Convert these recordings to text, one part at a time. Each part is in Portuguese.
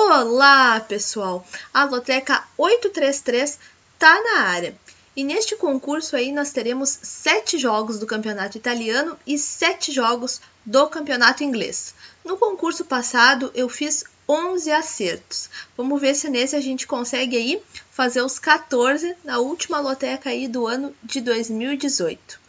Olá, pessoal! A Loteca 833 tá na área. E neste concurso aí nós teremos 7 jogos do campeonato italiano e 7 jogos do campeonato inglês. No concurso passado eu fiz 11 acertos. Vamos ver se nesse a gente consegue aí fazer os 14 na última loteca aí do ano de 2018.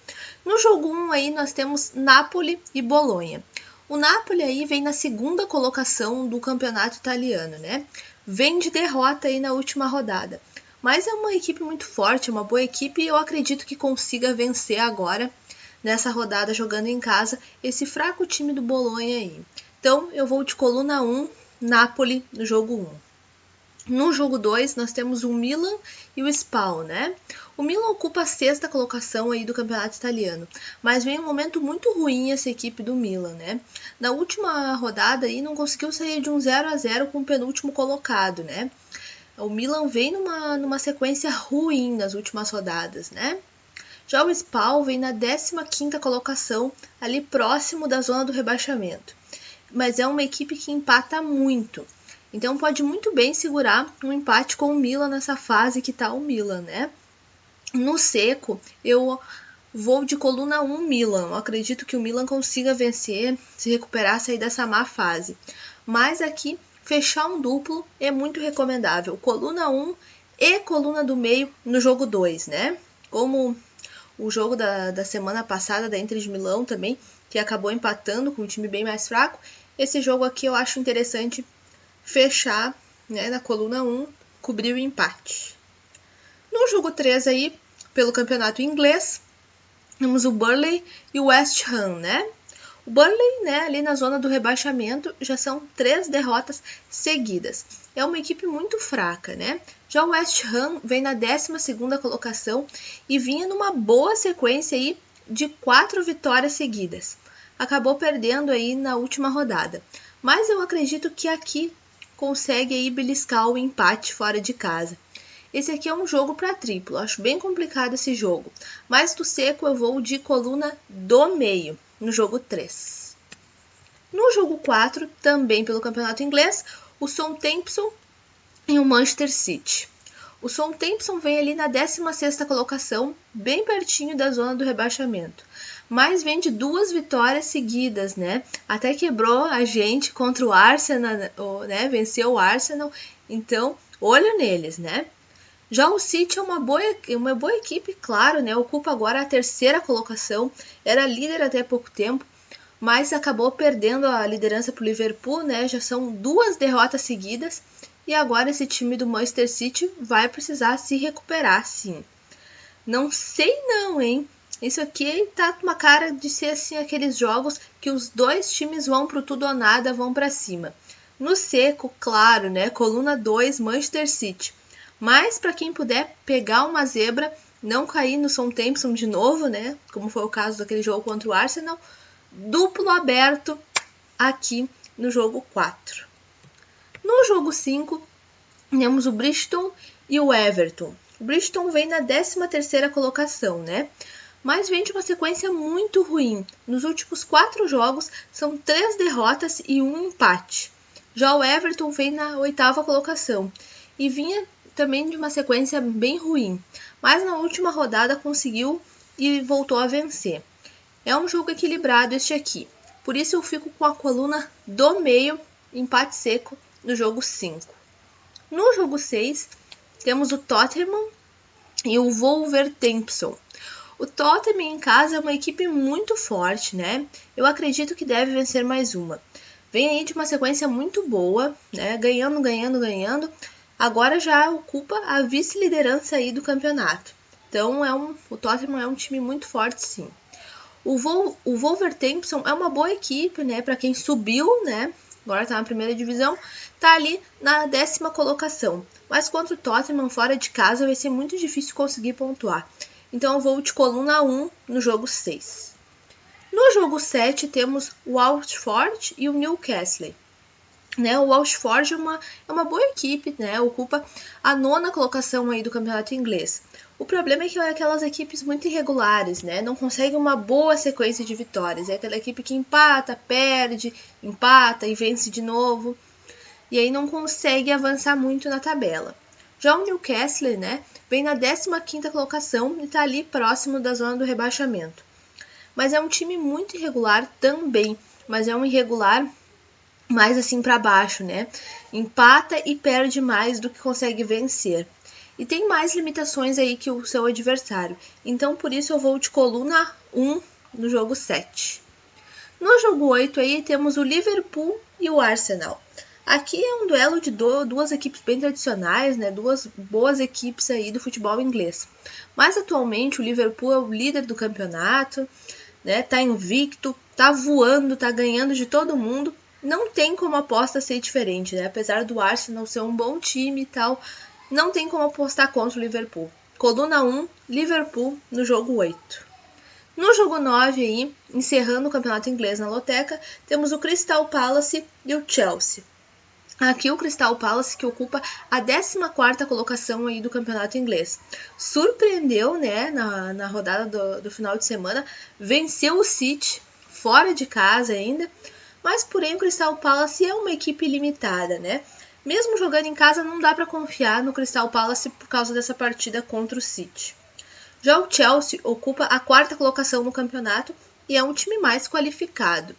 No jogo 1 aí nós temos Napoli e Bolonha. O Napoli aí vem na segunda colocação do campeonato italiano, né? Vem de derrota aí na última rodada. Mas é uma equipe muito forte, é uma boa equipe e eu acredito que consiga vencer agora, nessa rodada, jogando em casa, esse fraco time do Bolonha aí. Então eu vou de coluna 1, Napoli no jogo 1. No jogo 2, nós temos o Milan e o Spal, né? O Milan ocupa a 6ª colocação aí do campeonato italiano, mas vem um momento muito ruim essa equipe do Milan, né? Na última rodada aí não conseguiu sair de um 0-0 com o penúltimo colocado, né? O Milan vem numa sequência ruim nas últimas rodadas, né? Já o Spal vem na 15ª colocação, ali próximo da zona do rebaixamento. Mas é uma equipe que empata muito. Então pode muito bem segurar um empate com o Milan nessa fase que está o Milan, né? No seco, eu vou de coluna 1 Milan. Eu acredito que o Milan consiga vencer, se recuperar, sair dessa má fase. Mas aqui, fechar um duplo é muito recomendável. Coluna 1 e coluna do meio no jogo 2, né? Como o jogo da semana passada da Inter de Milão também, que acabou empatando com um time bem mais fraco. Esse jogo aqui eu acho interessante fechar, né, na coluna 1, cobrir o empate. No jogo 3 aí, pelo campeonato inglês, temos o Burnley e o West Ham, né? O Burnley, né, ali na zona do rebaixamento, já são 3 derrotas seguidas. É uma equipe muito fraca, né? Já o West Ham vem na 12ª colocação e vinha numa boa sequência aí de 4 vitórias seguidas. Acabou perdendo aí na última rodada. Mas eu acredito que aqui consegue aí beliscar o empate fora de casa. Esse aqui é um jogo para triplo, acho bem complicado esse jogo. Mas do seco eu vou de coluna do meio, no jogo 3. No jogo 4, também pelo campeonato inglês, o Southampton e o Manchester City. O Southampton vem ali na 16ª colocação, bem pertinho da zona do rebaixamento. Mas vem de 2 vitórias seguidas, né? Até quebrou a gente contra o Arsenal, né? Venceu o Arsenal, então olho neles, né? Já o City é uma boa equipe, claro, né? Ocupa agora a 3ª colocação, era líder até pouco tempo, mas acabou perdendo a liderança para o Liverpool, né? Já são 2 derrotas seguidas e agora esse time do Manchester City vai precisar se recuperar, sim. Não sei não, hein? Isso aqui tá com uma cara de ser assim aqueles jogos que os 2 times vão pro tudo ou nada, vão para cima. No seco, claro, né? Coluna 2, Manchester City. Mas para quem puder pegar uma zebra, não cair no Southampton de novo, né? Como foi o caso daquele jogo contra o Arsenal, duplo aberto aqui no jogo 4. No jogo 5, temos o Bristol e o Everton. O Bristol vem na 13ª colocação, né? Mas vem de uma sequência muito ruim. Nos últimos 4 jogos, são 3 derrotas e 1 empate. Já o Everton vem na 8ª colocação e vinha também de uma sequência bem ruim. Mas na última rodada conseguiu e voltou a vencer. É um jogo equilibrado este aqui. Por isso eu fico com a coluna do meio, empate seco, no jogo 5. No jogo 6, temos o Tottenham e o Wolverhampton. O Tottenham em casa é uma equipe muito forte, né? Eu acredito que deve vencer mais uma. Vem aí de uma sequência muito boa, né? Ganhando. Agora já ocupa a vice-liderança aí do campeonato. Então o Tottenham é um time muito forte, sim. O Wolverhampton é uma boa equipe, né? Para quem subiu, né? Agora está na primeira divisão, está ali na 10ª colocação. Mas contra o Tottenham fora de casa vai ser muito difícil conseguir pontuar. Então eu vou de coluna 1 no jogo 6. No jogo 7 temos o Watford e o Newcastle. Né, o Watford é uma boa equipe, né, ocupa a 9ª colocação aí do campeonato inglês. O problema é que é aquelas equipes muito irregulares, né, não conseguem uma boa sequência de vitórias. É aquela equipe que empata, perde, empata e vence de novo. e aí não consegue avançar muito na tabela. Já o Newcastle, né, vem na 15ª colocação e está ali próximo da zona do rebaixamento. Mas é um time muito irregular também, mas é um irregular mais assim para baixo, né? Empata e perde mais do que consegue vencer. E tem mais limitações aí que o seu adversário. Então, por isso eu vou de coluna 1 no jogo 7. No jogo 8 aí temos o Liverpool e o Arsenal. Aqui é um duelo de duas equipes bem tradicionais, né? Duas boas equipes aí do futebol inglês. Mas atualmente o Liverpool é o líder do campeonato, né? Tá invicto, tá voando, tá ganhando de todo mundo. Não tem como a aposta ser diferente, né? Apesar do Arsenal ser um bom time e tal, não tem como apostar contra o Liverpool. Coluna 1, Liverpool no jogo 8. No jogo 9 aí, encerrando o campeonato inglês na loteca, temos o Crystal Palace e o Chelsea. Aqui o Crystal Palace que ocupa a 14ª colocação aí do campeonato inglês. Surpreendeu, né, na rodada do final de semana, venceu o City, fora de casa ainda, mas porém o Crystal Palace é uma equipe limitada, né? Mesmo jogando em casa não dá para confiar no Crystal Palace por causa dessa partida contra o City. Já o Chelsea ocupa a 4ª colocação no campeonato e é um time mais qualificado.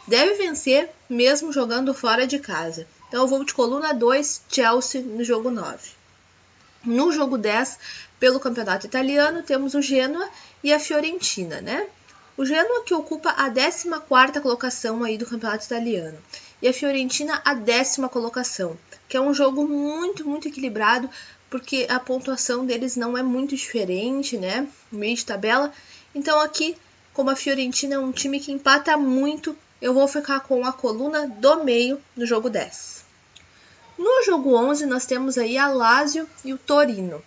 Deve vencer mesmo jogando fora de casa. Então eu vou de coluna 2, Chelsea no jogo 9. No jogo 10, pelo campeonato italiano, temos o Genoa e a Fiorentina, né? O Genoa que ocupa a 14ª colocação aí do campeonato italiano e a Fiorentina a 10ª colocação, que é um jogo muito equilibrado, porque a pontuação deles não é muito diferente, né? Meio de tabela. Então aqui, como a Fiorentina é um time que empata muito, eu vou ficar com a coluna do meio no jogo 10. No jogo 11, nós temos aí a Lazio e o Torino.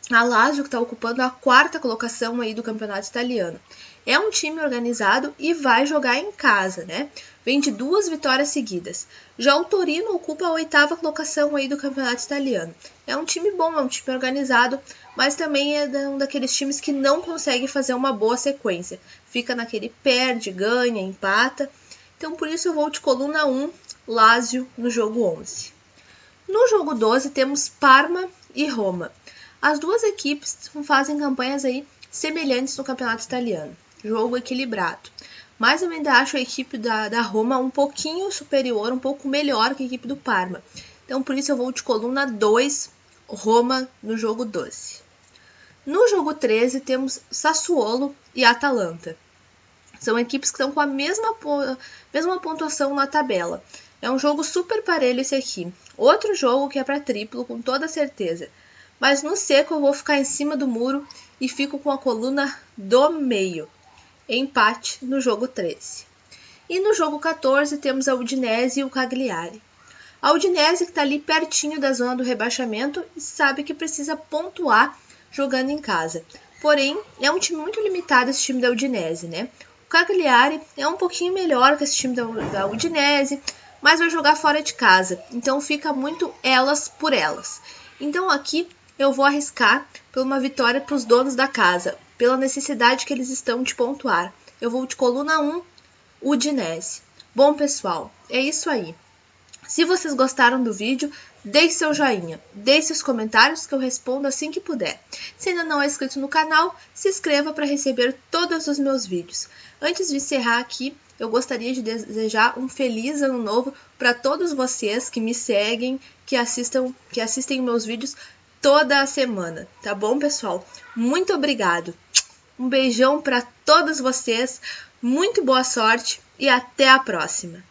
A Lazio que está ocupando a 4ª colocação aí do campeonato italiano. É um time organizado e vai jogar em casa, né? Vem de 2 vitórias seguidas. Já o Torino ocupa a 8ª colocação aí do campeonato italiano. É um time bom, é um time organizado, mas também é um daqueles times que não consegue fazer uma boa sequência. Fica naquele perde, ganha, empata. Então por isso eu vou de coluna 1, Lazio no jogo 11. No jogo 12 temos Parma e Roma. As duas equipes fazem campanhas aí semelhantes no campeonato italiano. Jogo equilibrado. Mas eu ainda acho a equipe da Roma um pouquinho superior, um pouco melhor que a equipe do Parma. Então por isso eu vou de coluna 2, Roma no jogo 12. No jogo 13 temos Sassuolo e Atalanta. São equipes que estão com a mesma pontuação na tabela. É um jogo super parelho esse aqui. Outro jogo que é para triplo, com toda certeza. Mas no seco eu vou ficar em cima do muro e fico com a coluna do meio. Empate no jogo 13. E no jogo 14 temos a Udinese e o Cagliari. A Udinese que está ali pertinho da zona do rebaixamento e sabe que precisa pontuar jogando em casa. Porém, é um time muito limitado esse time da Udinese, né? O Cagliari é um pouquinho melhor que esse time da Udinese, mas vai jogar fora de casa, então fica muito elas por elas. Então aqui eu vou arriscar por uma vitória para os donos da casa, pela necessidade que eles estão de pontuar. Eu vou de coluna 1, Udinese. Bom pessoal, é isso aí. Se vocês gostaram do vídeo, deixe seu joinha, deixe seus comentários que eu respondo assim que puder. Se ainda não é inscrito no canal, se inscreva para receber todos os meus vídeos. Antes de encerrar aqui, eu gostaria de desejar um feliz ano novo para todos vocês que me seguem, que assistem meus vídeos toda a semana, tá bom, pessoal? Muito obrigado. Um beijão para todos vocês, muito boa sorte e até a próxima.